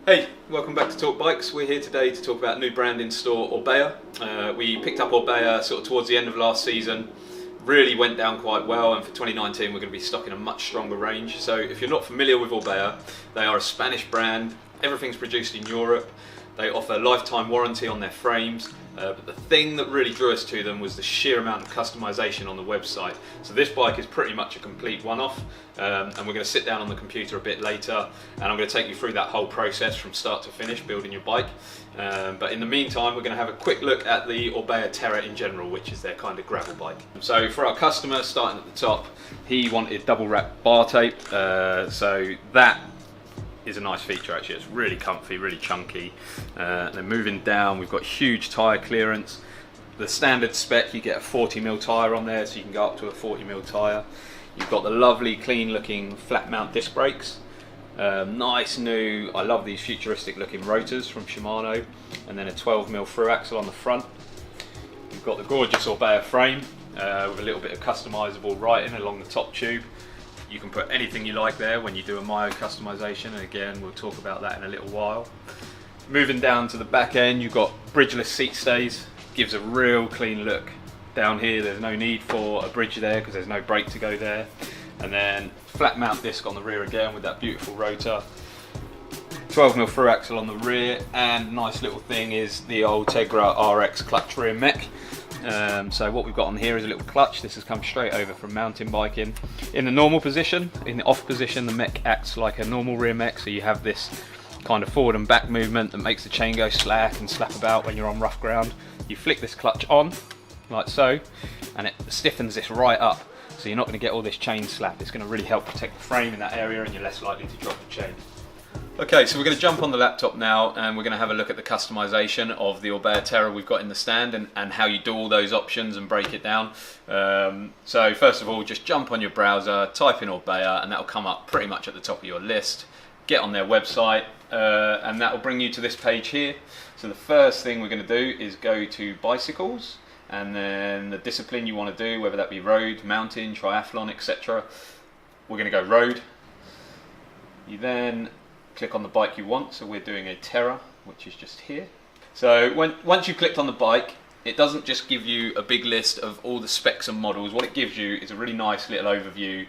Hey, welcome back to Talk Bikes. We're here today to talk about a new brand in store, Orbea. We picked up Orbea sort of towards the end of last season. Really went down quite well, and for 2019 we're going to be stocking a much stronger range. So if you're not familiar with Orbea, they are a Spanish brand. Everything's produced in Europe. They offer lifetime warranty on their frames, but the thing that really drew us to them was the sheer amount of customization on the website. So this bike is pretty much a complete one-off, and we're going to sit down on the computer a bit later, and I'm going to take you through that whole process from start to finish, building your bike. But in the meantime, we're going to have a quick look at the Orbea Terra in general, which is their kind of gravel bike. So for our customer, starting at the top, he wanted double wrap bar tape, so that is a nice feature actually. It's really comfy, really chunky. Then moving down, we've got huge tyre clearance. The standard spec, you get a 40mm tyre on there, so you can go up to a 40mm tyre. You've got the lovely clean looking flat mount disc brakes. Nice new, I love these futuristic looking rotors from Shimano, and then a 12mm through axle on the front. You've got the gorgeous Orbea frame with a little bit of customizable writing along the top tube. You can put anything you like there when you do a Myo customization, and again we'll talk about that in a little while. Moving down to the back end, you've got bridgeless seat stays. Gives a real clean look. Down here there's no need for a bridge there because there's no brake to go there. And then flat mount disc on the rear again with that beautiful rotor. 12mm through axle on the rear, and nice little thing is the old Tegra RX clutch rear mech. So what we've got on here is a little clutch. This has come straight over from mountain biking. In the normal position, in the off position, the mech acts like a normal rear mech, so you have this kind of forward and back movement that makes the chain go slack and slap about when you're on rough ground. You flick this clutch on, like so, and it stiffens this right up, so you're not going to get all this chain slap. It's going to really help protect the frame in that area, and you're less likely to drop the chain. Okay, so we're going to jump on the laptop now, and we're going to have a look at the customization of the Orbea Terra we've got in the stand, and how you do all those options and break it down. So first of all, just jump on your browser, type in Orbea, and that'll come up pretty much at the top of your list. Get on their website, and that'll bring you to this page here. So the first thing we're going to do is go to bicycles, and then the discipline you want to do, whether that be road, mountain, triathlon, etc. We're going to go road. You then click on the bike you want, so we're doing a Terra, which is just here. So once you've clicked on the bike, it doesn't just give you a big list of all the specs and models. What it gives you is a really nice little overview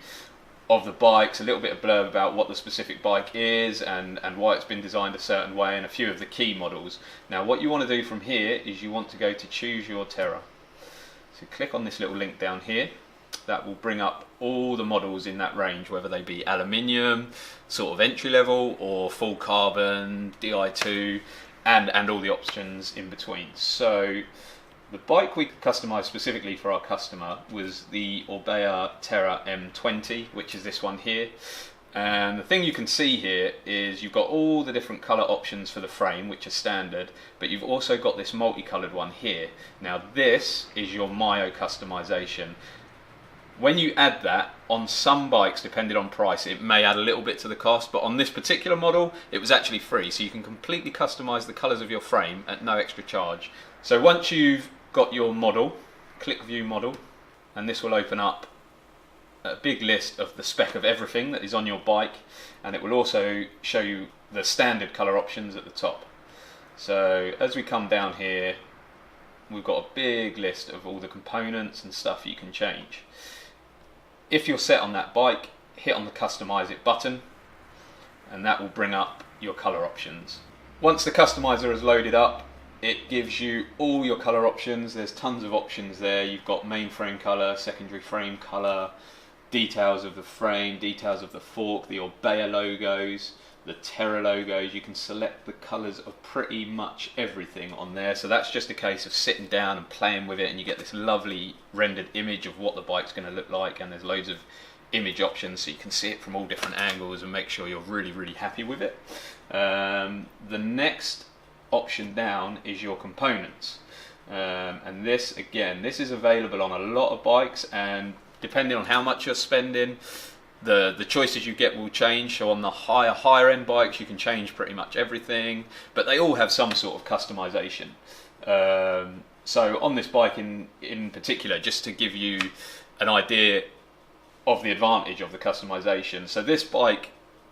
of the bikes, a little bit of blurb about what the specific bike is and why it's been designed a certain way, and a few of the key models. Now what you want to do from here is you want to go to choose your Terra. So click on this little link down here. That will bring up all the models in that range, whether they be aluminium, sort of entry level, or full carbon, Di2, and all the options in between. So the bike we customized specifically for our customer was the Orbea Terra M20, which is this one here. And the thing you can see here is you've got all the different color options for the frame, which are standard, but you've also got this multicolored one here. Now this is your Myo customization. When you add that, on some bikes, depending on price, it may add a little bit to the cost, but on this particular model, it was actually free, so you can completely customize the colors of your frame at no extra charge. So once you've got your model, click View Model, and this will open up a big list of the spec of everything that is on your bike, and it will also show you the standard color options at the top. So as we come down here, we've got a big list of all the components and stuff you can change. If you're set on that bike, hit on the Customize It button, and that will bring up your color options. Once the customizer is loaded up, it gives you all your color options. There's tons of options there. You've got main frame color, secondary frame color, details of the frame, details of the fork, the Orbea logos, the Terra logos. You can select the colors of pretty much everything on there, so that's just a case of sitting down and playing with it, and you get this lovely rendered image of what the bike's going to look like, and there's loads of image options so you can see it from all different angles and make sure you're really happy with it. The next option down is your components, and this again, this is available on a lot of bikes, and depending on how much you're spending, the choices you get will change. So on the higher end bikes, you can change pretty much everything, but they all have some sort of customization. So on this bike in particular, just to give you an idea of the advantage of the customization, so this bike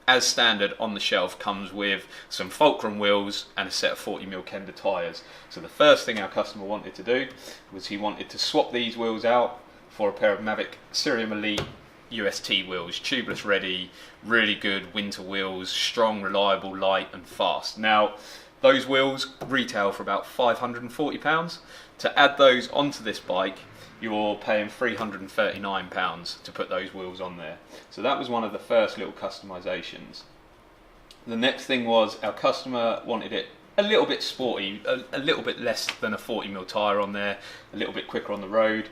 as standard on the shelf, comes with some fulcrum wheels and a set of 40mm Kenda tyres. So the first thing our customer wanted to do was he wanted to swap these wheels out for a pair of Mavic Cerium Elite UST wheels, tubeless ready, really good winter wheels, strong, reliable, light and fast. Now those wheels retail for about £540. To add those onto this bike, you're paying £339 to put those wheels on there. So that was one of the first little customisations. The next thing was our customer wanted it a little bit sporty, a little bit less than a 40mm tyre on there, a little bit quicker on the road.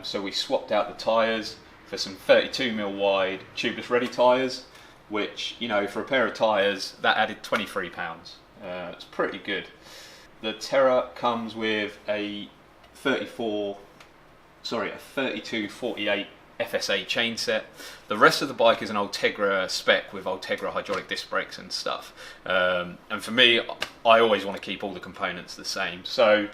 So we swapped out the tyres for some 32mm wide tubeless ready tyres, which, you know, for a pair of tyres that added £23. It's pretty good. The Terra comes with a 3248 FSA chain set. The rest of the bike is an Ultegra spec with Ultegra hydraulic disc brakes and stuff. And for me, I always want to keep all the components the same. So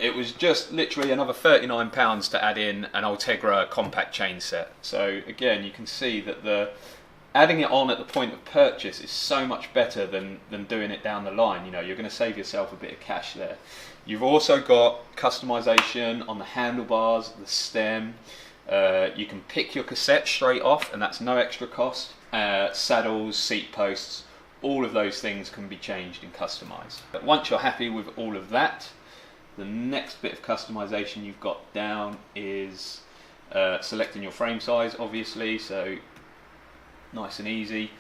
it was just literally another £39 to add in an Ultegra compact chain set. So again, you can see that adding it on at the point of purchase is so much better than doing it down the line. You know, you're going to save yourself a bit of cash there. You've also got customization on the handlebars, the stem. You can pick your cassette straight off, and that's no extra cost. Saddles, seat posts, all of those things can be changed and customized. But once you're happy with all of that, the next bit of customization you've got down is selecting your frame size, obviously, so nice and easy.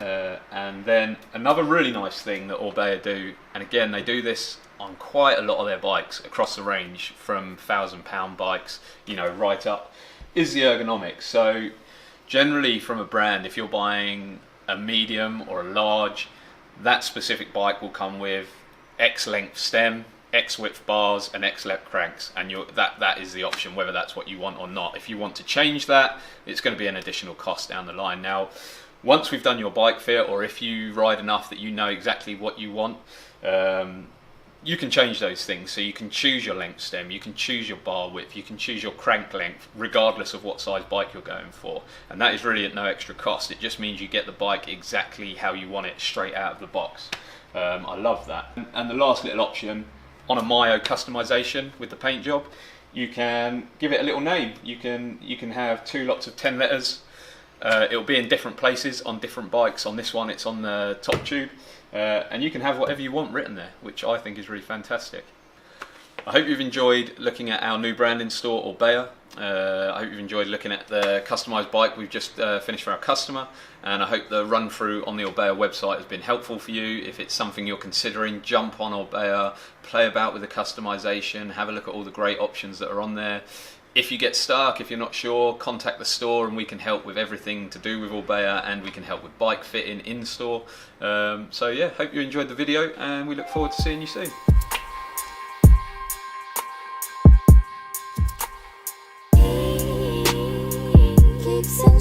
And then another really nice thing that Orbea do, and again they do this on quite a lot of their bikes across the range, from £1,000 bikes, you know, right up, is the ergonomics. So generally from a brand, if you're buying a medium or a large, that specific bike will come with X length stem, X width bars and X length cranks, and that is the option, whether that's what you want or not. If you want to change that, it's going to be an additional cost down the line. Now once we've done your bike fit, or if you ride enough that you know exactly what you want, you can change those things. So you can choose your length stem, you can choose your bar width, you can choose your crank length, regardless of what size bike you're going for. And that is really at no extra cost. It just means you get the bike exactly how you want it straight out of the box. I love that. And the last little option, on a Myo customization with the paint job, you can give it a little name. You can have 2 lots of 10 letters. It'll be in different places on different bikes. On this one it's on the top tube, and you can have whatever you want written there, which I think is really fantastic. I hope you've enjoyed looking at our new brand in store, Orbea. I hope you've enjoyed looking at the customised bike we've just finished for our customer, and I hope the run through on the Orbea website has been helpful for you. If it's something you're considering, jump on Orbea, play about with the customisation, have a look at all the great options that are on there. If you get stuck, if you're not sure, contact the store and we can help with everything to do with Orbea, and we can help with bike fitting in store. So yeah, hope you enjoyed the video and we look forward to seeing you soon. Keeps in